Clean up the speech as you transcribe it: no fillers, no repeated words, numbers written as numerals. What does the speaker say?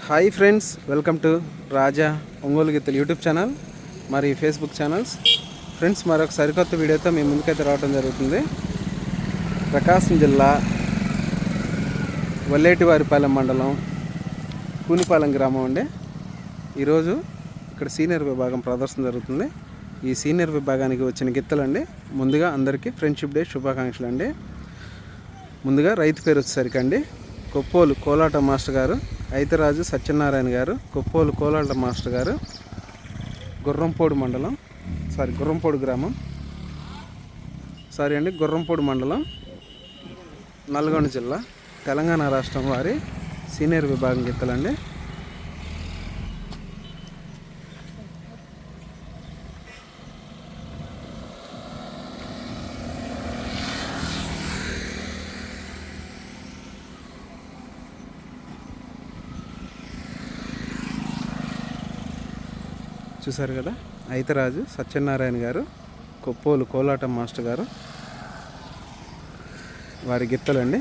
Hi friends, welcome to రాజా ఒంగోలు గీతలు YouTube channel మరి Facebook channels. Friends, మరొక సరికొత్త వీడియోతో మీ ముందుకైతే రావడం జరుగుతుంది. ప్రకాశం జిల్లా వల్లేటివారిపాలెం మండలం కూనిపాలెం గ్రామం అండి. ఈరోజు ఇక్కడ సీనియర్ విభాగం ప్రదర్శన జరుగుతుంది. ఈ సీనియర్ విభాగానికి వచ్చిన గిత్తలండి. ముందుగా అందరికీ ఫ్రెండ్షిప్ డే శుభాకాంక్షలు అండి. ముందుగా రైతు పేరు వచ్చేసరికి అండి కొప్పోలు కోలాట మాస్టర్ గారు, ఐతరాజు సత్యనారాయణ గారు, కొప్పోలు కోలాట మాస్టర్ గారు, గుర్రంపోడు గ్రామం గుర్రంపోడు మండలం, నల్గొండ జిల్లా, తెలంగాణ రాష్ట్రం వారి సీనియర్ విభాగం గిత్తలండి. చూసారు కదా, ఐతరాజు సత్యనారాయణ గారు, కొప్పోలు కోలాటం మాస్టర్ గారు వారి గిత్తలండి.